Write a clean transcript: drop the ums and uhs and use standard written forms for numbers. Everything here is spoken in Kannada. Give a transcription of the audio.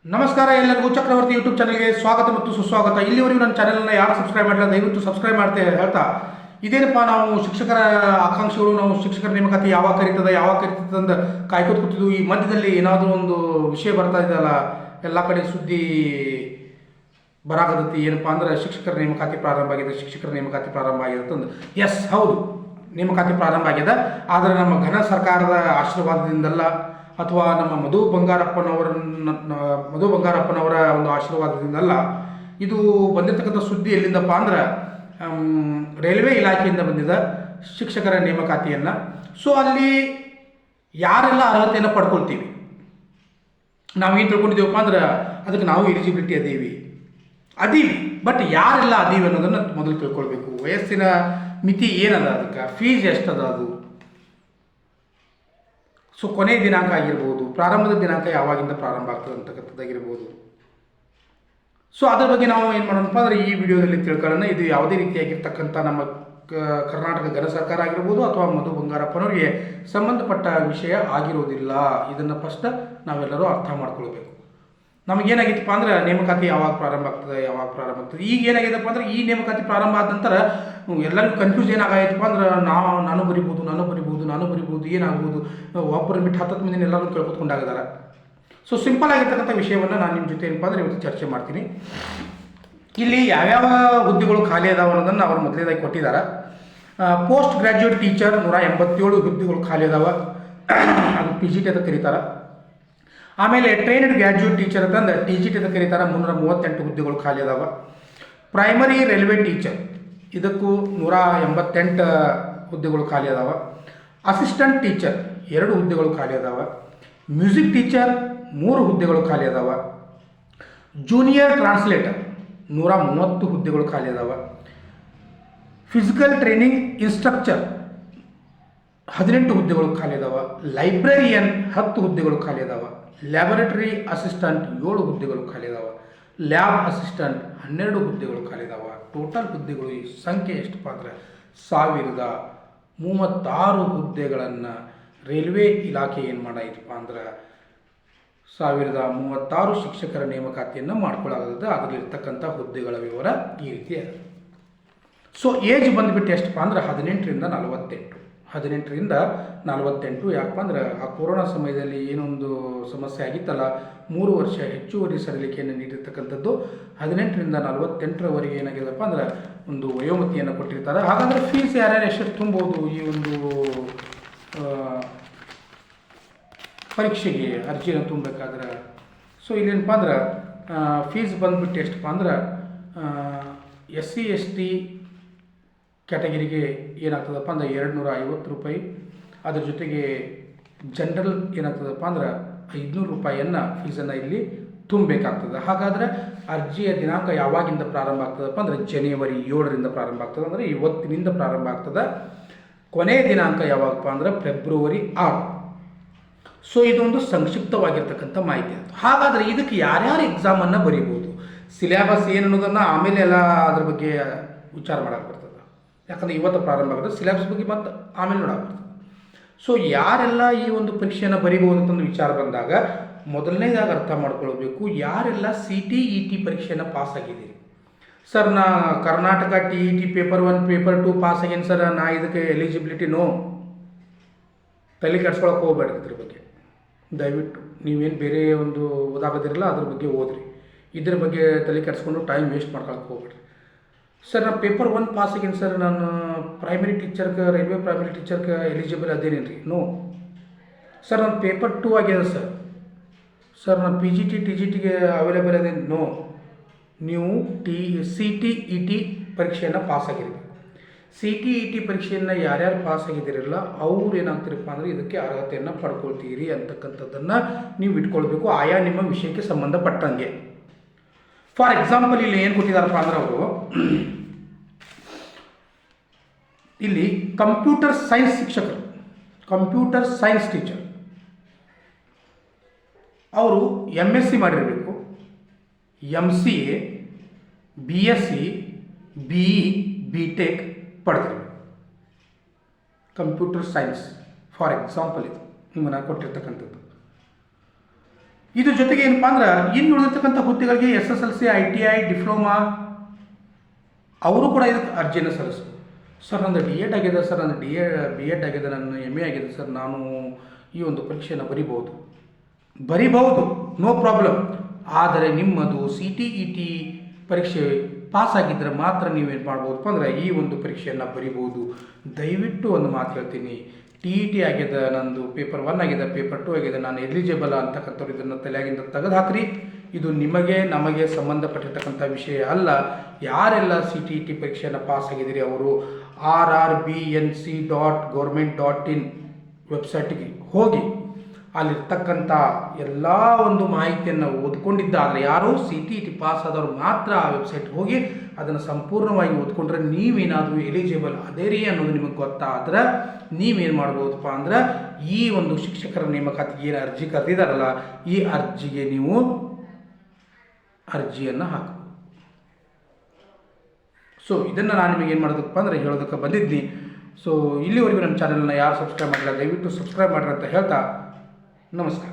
ನಮಸ್ಕಾರ ಎಲ್ಲರಿಗೂ ಚಕ್ರವರ್ತಿ ಯೂಟ್ಯೂಬ್ ಚಾನಲ್ಗೆ ಸ್ವಾಗತ ಮತ್ತು ಸುಸ್ವಾಗತ. ಇಲ್ಲಿವರೆಗೂ ನನ್ನ ಚಾನಲ್ನ ಯಾರು ಸಬ್ಸ್ಕ್ರೈಬ್ ಮಾಡಿಲ್ಲ ದಯವಿಟ್ಟು ಸಬ್ಸ್ಕ್ರೈಬ್ ಮಾಡ್ತಾ ಹೇಳ್ತಾ ಇದೇನಪ್ಪ ನಾವು ಶಿಕ್ಷಕರ ಆಕಾಂಕ್ಷಿಗಳು, ನಾವು ಶಿಕ್ಷಕರ ನೇಮಕಾತಿ ಯಾವಾಗ ಕರೀತದೆ ಅಂತ ಕಾಯ್ಕೋತ ಕೂತಿದ್ವು. ಈ ಮಧ್ಯದಲ್ಲಿ ಏನಾದರೂ ಒಂದು ವಿಷಯ ಬರ್ತಾ ಇದೆಯಲ್ಲ, ಎಲ್ಲ ಕಡೆ ಸುದ್ದಿ ಬರಾಕತ್ತೈತಿ. ಏನಪ್ಪ ಅಂದ್ರೆ ಶಿಕ್ಷಕರ ನೇಮಕಾತಿ ಪ್ರಾರಂಭ ಆಗಿದೆ ಅಂತಂದು. ಎಸ್, ಹೌದು, ನೇಮಕಾತಿ ಪ್ರಾರಂಭ ಆಗಿದೆ. ಆದರೆ ನಮ್ಮ ಘನ ಸರ್ಕಾರದ ಆಶೀರ್ವಾದದಿಂದಲ್ಲ ಅಥವಾ ನಮ್ಮ ಮಧು ಬಂಗಾರಪ್ಪನವರ ಒಂದು ಆಶೀರ್ವಾದದಿಂದಲ್ಲ. ಇದು ಬಂದಿರತಕ್ಕಂಥ ಸುದ್ದಿ ಎಲ್ಲಿಂದಪ್ಪ ಅಂದ್ರೆ ರೈಲ್ವೆ ಇಲಾಖೆಯಿಂದ ಬಂದಿದೆ ಶಿಕ್ಷಕರ ನೇಮಕಾತಿಯನ್ನು. ಸೊ ಅಲ್ಲಿ ಯಾರೆಲ್ಲ ಅರ್ಹತೆಯನ್ನು ಪಡ್ಕೊಳ್ತೀವಿ, ನಾವೇನು ತಿಳ್ಕೊಂಡಿದ್ದೀವಪ್ಪ ಅಂದ್ರೆ ಅದಕ್ಕೆ ನಾವು ಎಲಿಜಿಬಿಲಿಟಿ ಅದೀವಿ. ಬಟ್ ಯಾರೆಲ್ಲ ಅದೀವಿ ಅನ್ನೋದನ್ನು ಮೊದಲು ತಿಳ್ಕೊಳ್ಬೇಕು. ವಯಸ್ಸಿನ ಮಿತಿ ಏನದ, ಅದಕ್ಕೆ ಫೀಸ್ ಎಷ್ಟದ, ಅದು ಸೊ ಕೊನೆಯ ದಿನಾಂಕ ಆಗಿರ್ಬೋದು, ಪ್ರಾರಂಭದ ದಿನಾಂಕ ಯಾವಾಗಿಂದ ಪ್ರಾರಂಭ ಆಗ್ತದೆ ಅಂತಕ್ಕಂಥದ್ದಾಗಿರ್ಬೋದು. ಸೊ ಅದ್ರ ಬಗ್ಗೆ ನಾವು ಏನು ಮಾಡೋಣಪ್ಪ ಅಂದರೆ ಈ ವಿಡಿಯೋದಲ್ಲಿ ತಿಳ್ಕೊಳ್ಳೋಣ. ಇದು ಯಾವುದೇ ರೀತಿಯಾಗಿರ್ತಕ್ಕಂಥ ನಮ್ಮ ಕರ್ನಾಟಕ ಘನ ಸರ್ಕಾರ ಆಗಿರ್ಬೋದು ಅಥವಾ ಮಧು ಬಂಗಾರಪ್ಪನವರಿಗೆ ಸಂಬಂಧಪಟ್ಟ ವಿಷಯ ಆಗಿರೋದಿಲ್ಲ. ಇದನ್ನು ಫಸ್ಟ್ ನಾವೆಲ್ಲರೂ ಅರ್ಥ ಮಾಡ್ಕೊಳ್ಬೇಕು. ನಮಗೇನಾಗಿತ್ತಪ್ಪ ಅಂದ್ರೆ ನೇಮಕಾತಿ ಯಾವಾಗ ಪ್ರಾರಂಭ ಆಗ್ತದೆ. ಈಗ ಏನಾಗಿದೆಪ್ಪ ಅಂದ್ರೆ ಈ ನೇಮಕಾತಿ ಪ್ರಾರಂಭ ಆದ ನಂತರ ಎಲ್ಲರಿಗೂ ಕನ್ಫ್ಯೂಸ್ ಏನಾಗಾಯ್ತಪ್ಪ ಅಂದ್ರೆ ನಾನು ಬರಿಬೋದು ಏನಾಗ್ಬೋದು, ಒಬ್ಬರು ಬಿಟ್ಟು 10 ಮಂದಿನ ಎಲ್ಲರೂ ಕೇಳ್ಕೊತ್ಕೊಂಡಾಗಿದ್ದಾರೆ. ಸೊ ಸಿಂಪಲ್ ಆಗಿರ್ತಕ್ಕಂಥ ವಿಷಯವನ್ನು ನಾನು ನಿಮ್ಮ ಜೊತೆ ಏನಪ್ಪ ಅಂದರೆ ಇವತ್ತು ಚರ್ಚೆ ಮಾಡ್ತೀನಿ. ಇಲ್ಲಿ ಯಾವ್ಯಾವ ಹುದ್ದೆಗಳು ಖಾಲಿ ಅದಾವ ಅನ್ನೋದನ್ನು ಅವರು ಮೊದಲೇದಾಗಿ ಕೊಟ್ಟಿದ್ದಾರೆ. ಪೋಸ್ಟ್ ಗ್ರ್ಯಾಜುಯೇಟ್ ಟೀಚರ್ 187 ಹುದ್ದೆಗಳು ಖಾಲಿ ಅದಾವ, ಅದು PGT ಅಂತ ಕರೀತಾರೆ. ಆಮೇಲೆ ಟ್ರೈನ್ಡ್ ಗ್ರ್ಯಾಜುಯೇಟ್ ಟೀಚರ್ ಅಂತಂದ್ರೆ TGT ಅಂತ ಕರೀತಾರೆ, 338 ಹುದ್ದೆಗಳು ಖಾಲಿ ಅದಾವ. ಪ್ರೈಮರಿ ರೈಲ್ವೆ ಟೀಚರ್ ಇದಕ್ಕೂ 188 ಹುದ್ದೆಗಳು ಖಾಲಿ ಅದಾವ. ಅಸಿಸ್ಟೆಂಟ್ ಟೀಚರ್ 2 ಹುದ್ದೆಗಳು ಖಾಲಿ ಅದಾವ. ಮ್ಯೂಸಿಕ್ ಟೀಚರ್ 3 ಹುದ್ದೆಗಳು ಖಾಲಿ ಅದಾವ. ಜೂನಿಯರ್ ಟ್ರಾನ್ಸ್ಲೇಟರ್ 130 ಹುದ್ದೆಗಳು ಖಾಲಿ ಅದಾವ. ಫಿಸಿಕಲ್ ಟ್ರೈನಿಂಗ್ ಇನ್ಸ್ಟ್ರಕ್ಚರ್ 18 ಹುದ್ದೆಗಳು ಖಾಲಿ ಅದಾವ. ಲೈಬ್ರರಿಯನ್ 10 ಹುದ್ದೆಗಳು ಖಾಲಿ ಅದಾವ. ಲ್ಯಾಬೊರೇಟರಿ ಅಸಿಸ್ಟೆಂಟ್ 7 ಹುದ್ದೆಗಳು ಖಾಲಿ ಅದಾವ. ಲ್ಯಾಬ್ ಅಸಿಸ್ಟೆಂಟ್ 12 ಹುದ್ದೆಗಳು ಖಾಲಿ ಅದಾವ. ಟೋಟಲ್ ಹುದ್ದೆಗಳು ಈ ಸಂಖ್ಯೆ ಎಷ್ಟಪ್ಪ ಅಂದರೆ 1036 ಹುದ್ದೆಗಳನ್ನು ರೈಲ್ವೆ ಇಲಾಖೆ ಏನು ಮಾಡಾಯ್ತಪ್ಪ ಅಂದ್ರೆ 1036 ಶಿಕ್ಷಕರ ನೇಮಕಾತಿಯನ್ನು ಮಾಡ್ಕೊಳ್ಳಾಗದ. ಅದರಲ್ಲಿರ್ತಕ್ಕಂಥ ಹುದ್ದೆಗಳ ವಿವರ ಈ ರೀತಿ ಅದ. ಸೊ ಏಜ್ ಬಂದುಬಿಟ್ಟು ಎಷ್ಟಪ್ಪ ಅಂದ್ರೆ 18ರಿಂದ 48. ಯಾಕಪ್ಪ ಅಂದ್ರೆ ಆ ಕೊರೋನಾ ಸಮಯದಲ್ಲಿ ಏನೊಂದು ಸಮಸ್ಯೆ ಆಗಿತ್ತಲ್ಲ, 3 ವರ್ಷ ಹೆಚ್ಚುವರಿ ಸಡಿಲಿಕೆಯನ್ನು ನೀಡಿರ್ತಕ್ಕಂಥದ್ದು. 18ರಿಂದ 48ರವರೆಗೆ ಏನಾಗಿದೆಪ್ಪ ಅಂದ್ರೆ ಒಂದು ವಯೋಮಿತಿಯನ್ನು ಕೊಟ್ಟಿರ್ತಾರೆ. ಹಾಗಾದರೆ ಫೀಸ್ ಯಾರ್ಯಾರು ಎಷ್ಟು ತುಂಬೋದು ಈ ಒಂದು ಪರೀಕ್ಷೆಗೆ ಅರ್ಜಿಯನ್ನು ತುಂಬಬೇಕಾದ್ರೆ? ಸೊ ಇಲ್ಲೇನಪ್ಪ ಅಂದ್ರೆ ಫೀಸ್ ಬಂದುಬಿಟ್ಟು ಎಷ್ಟಪ್ಪ ಅಂದ್ರೆ SC ST ಕ್ಯಾಟಗಿರಿಗೆ ಏನಾಗ್ತದಪ್ಪ ಅಂದ್ರೆ 250 ರೂಪಾಯಿ. ಅದ್ರ ಜೊತೆಗೆ ಜನರಲ್ ಏನಾಗ್ತದಪ್ಪ ಅಂದ್ರೆ 500 ರೂಪಾಯಿಯನ್ನು ಫೀಸನ್ನು ಇಲ್ಲಿ ತುಂಬಬೇಕಾಗ್ತದೆ. ಹಾಗಾದರೆ ಅರ್ಜಿಯ ದಿನಾಂಕ ಯಾವಾಗಿಂದ ಪ್ರಾರಂಭ ಆಗ್ತದಪ್ಪ ಅಂದರೆ ಜನವರಿ 7ರಿಂದ ಪ್ರಾರಂಭ ಆಗ್ತದೆ. ಅಂದರೆ ಇವತ್ತಿನಿಂದ ಪ್ರಾರಂಭ ಆಗ್ತದೆ. ಕೊನೆಯ ದಿನಾಂಕ ಯಾವಾಗಪ್ಪ ಅಂದ್ರೆ ಫೆಬ್ರವರಿ 6. ಸೊ ಇದೊಂದು ಸಂಕ್ಷಿಪ್ತವಾಗಿರ್ತಕ್ಕಂಥ ಮಾಹಿತಿ ಆಯಿತು. ಹಾಗಾದರೆ ಇದಕ್ಕೆ ಯಾರ್ಯಾರು ಎಕ್ಸಾಮನ್ನು ಬರೀಬೋದು, ಸಿಲೆಬಸ್ ಏನು ಅನ್ನೋದನ್ನು ಆಮೇಲೆ ಎಲ್ಲ ಅದ್ರ ಬಗ್ಗೆ ವಿಚಾರ ಮಾಡೋಕೆ ಬರ್ತದೆ. ಯಾಕಂದರೆ ಇವತ್ತು ಪ್ರಾರಂಭ ಆಗೋದು, ಸಿಲೆಬಸ್ ಬಗ್ಗೆ ಮತ್ತು ಆಮೇಲೆ ನೋಡೋಕೆ ಬರ್ತದೆ. ಸೊ ಯಾರೆಲ್ಲ ಈ ಒಂದು ಪರೀಕ್ಷೆಯನ್ನು ಬರೀಬೋದು ಅಂತಂದು ವಿಚಾರ ಬಂದಾಗ ಮೊದಲನೇದಾಗಿ ಅರ್ಥ ಮಾಡ್ಕೊಳ್ಬೇಕು, ಯಾರೆಲ್ಲ CTET ಪರೀಕ್ಷೆಯನ್ನು ಪಾಸ್ ಆಗಿದ್ದೀರಿ. ಸರ್ ನಾ Karnataka TET paper 1 paper 2 pass ಆಗೇನು ಸರ್, ನಾ ಇದಕ್ಕೆ ಎಲಿಜಿಬಿಲಿಟಿ ನೋ. ತಲೆ ಕೆಡ್ಸ್ಕೊಳಕ್ಕೆ ಹೋಗ್ಬೇಡ್ರಿ. ಇದ್ರ ಬಗ್ಗೆ ದಯವಿಟ್ಟು ನೀವೇನು ಬೇರೆ ಒಂದು ಓದಾಗೋದಿರಲ್ಲ ಅದ್ರ ಬಗ್ಗೆ ಓದ್ರಿ. ಇದ್ರ ಬಗ್ಗೆ ತಲೆ ಕೆಡ್ಸ್ಕೊಂಡು ಟೈಮ್ ವೇಸ್ಟ್ ಮಾಡ್ಕೊಳಕ್ಕೆ ಹೋಗ್ಬೇಡ್ರಿ. ಸರ್ ನಾನು ಪೇಪರ್ 1 ಪಾಸ್ ಆಗೇನು ಸರ್, ನಾನು ಪ್ರೈಮರಿ ಟೀಚರ್ಗೆ ರೈಲ್ವೆ ಪ್ರೈಮರಿ ಟೀಚರ್ಗೆ ಎಲಿಜಿಬಲ್ ಅದೇನೇನ್ರಿ? ನೋ. ಸರ್ ನಾನು ಪೇಪರ್ 2 ಆಗ್ಯದ ಸರ್ ನಾನು PGT TGTಗೆ ಅವೈಲೇಬಲ್ ಅದೇ? ನೋ. ನೀವು CTET ಪರೀಕ್ಷೆಯನ್ನು ಪಾಸ್ ಆಗಿರಬೇಕು. CTET ಪರೀಕ್ಷೆಯನ್ನು ಯಾರ್ಯಾರು ಪಾಸ್ ಆಗಿದ್ದೀರಲ್ಲ ಅವ್ರು ಏನಾಗ್ತಿರಪ್ಪ ಅಂದರೆ ಇದಕ್ಕೆ ಅರ್ಹತೆಯನ್ನು ಪಡ್ಕೊಳ್ತೀರಿ ಅಂತಕ್ಕಂಥದ್ದನ್ನು ನೀವು ಇಟ್ಕೊಳ್ಬೇಕು, ಆಯಾ ನಿಮ್ಮ ವಿಷಯಕ್ಕೆ ಸಂಬಂಧಪಟ್ಟಂಗೆ. ಫಾರ್ ಎಕ್ಸಾಂಪಲ್ ಇಲ್ಲಿ ಏನು ಕೊಟ್ಟಿದ್ದಾರಪ್ಪ ಅಂದ್ರೆ ಅವರು ಇಲ್ಲಿ ಕಂಪ್ಯೂಟರ್ ಸೈನ್ಸ್ ಶಿಕ್ಷಕರು, ಕಂಪ್ಯೂಟರ್ ಸೈನ್ಸ್ ಟೀಚರ್ ಅವರು MSc ಮಾಡಿರಬೇಕು, MCA, BSc, BE, BTech ಪಡೆದಿರಬೇಕು. ಕಂಪ್ಯೂಟರ್ ಸೈನ್ಸ್ ಫಾರ್ ಎಕ್ಸಾಂಪಲ್ ಇದು ನಿಮ್ಮನ್ನು ಕೊಟ್ಟಿರ್ತಕ್ಕಂಥದ್ದು. ಇದ್ರ ಜೊತೆಗೆ ಏನಪ್ಪ ಅಂದ್ರೆ ಇನ್ನು ಉಳಿದಿರ್ತಕ್ಕಂಥ ಹುದ್ದೆಗಳಿಗೆ SSLC ITI ಡಿಪ್ಲೊಮಾ ಅವರು ಕೂಡ ಇದಕ್ಕೆ ಅರ್ಜಿಯನ್ನು ಸಲ್ಲಿಸು. ಸರ್ ನಂದು D.Ed ಆಗಿದೆ ಸರ್, ನಂದು B.Ed ಆಗಿದೆ, ನನ್ನ MA ಆಗಿದೆ ಸರ್, ನಾನು ಈ ಒಂದು ಪರೀಕ್ಷೆಯನ್ನು ಬರಿಬಹುದು, ನೋ ಪ್ರಾಬ್ಲಮ್. ಆದರೆ ನಿಮ್ಮದು CTET ಪರೀಕ್ಷೆ ಪಾಸ್ ಆಗಿದ್ದರೆ ಮಾತ್ರ ನೀವೇನು ಮಾಡ್ಬೋದಪ್ಪ ಅಂದರೆ ಈ ಒಂದು ಪರೀಕ್ಷೆಯನ್ನು ಬರಿಬೋದು. ದಯವಿಟ್ಟು ಒಂದು ಮಾತು ಹೇಳ್ತೀನಿ, TET ಆಗಿದೆ, ನಂದು ಪೇಪರ್ 1 ಆಗಿದೆ, ಪೇಪರ್ 2 ಆಗಿದೆ, ನಾನು ಎಲಿಜಿಬಲ್ ಅಂತಕ್ಕಂಥವ್ರು ಇದನ್ನು ತಲೆಯಾಗಿಂದ ತೆಗೆದು ಹಾಕ್ರಿ. ಇದು ನಿಮಗೆ ನಮಗೆ ಸಂಬಂಧಪಟ್ಟಿರ್ತಕ್ಕಂಥ ವಿಷಯ ಅಲ್ಲ. ಯಾರೆಲ್ಲ CTET ಪರೀಕ್ಷೆಯನ್ನು ಪಾಸ್ ಆಗಿದ್ದೀರಿ ಅವರು rrbnc.government.in ವೆಬ್ಸೈಟಿಗೆ ಹೋಗಿ ಅಲ್ಲಿರ್ತಕ್ಕಂಥ ಎಲ್ಲ ಒಂದು ಮಾಹಿತಿಯನ್ನು ಓದ್ಕೊಂಡಿದ್ದಾದರೆ, ಯಾರು CTET ಪಾಸ್ ಆದವರು ಮಾತ್ರ ಆ ವೆಬ್ಸೈಟ್ಗೆ ಹೋಗಿ ಅದನ್ನು ಸಂಪೂರ್ಣವಾಗಿ ಓದ್ಕೊಂಡ್ರೆ ನೀವೇನಾದರೂ ಎಲಿಜಿಬಲ್ ಅದೇ ರೀ ಅನ್ನೋದು ನಿಮಗೆ ಗೊತ್ತಾದ್ರೆ ನೀವೇನು ಮಾಡ್ಬೋದಪ್ಪ ಅಂದ್ರೆ ಈ ಒಂದು ಶಿಕ್ಷಕರ ನೇಮಕಾತಿಗೆ ಏನು ಅರ್ಜಿ ಕರೆದಿದ್ದಾರಲ್ಲ ಈ ಅರ್ಜಿಗೆ ನೀವು ಅರ್ಜಿಯನ್ನು ಹಾಕಬಹುದು. ಸೊ ಇದನ್ನು ನಾನು ನಿಮಗೆ ಏನು ಮಾಡೋದಪ್ಪ ಅಂದರೆ ಹೇಳೋದಕ್ಕೆ ಬಂದಿದ್ದೀನಿ. ಸೊ ಇಲ್ಲಿವರೆಗೂ ನಮ್ಮ ಚಾನಲ್ನ ಯಾರು ಸಬ್ಸ್ಕ್ರೈಬ್ ಮಾಡಿಲ್ಲ ದಯವಿಟ್ಟು ಸಬ್ಸ್ಕ್ರೈಬ್ ಮಾಡಿರಿ ಅಂತ ಹೇಳ್ತಾ ನಮಸ್ಕಾರ.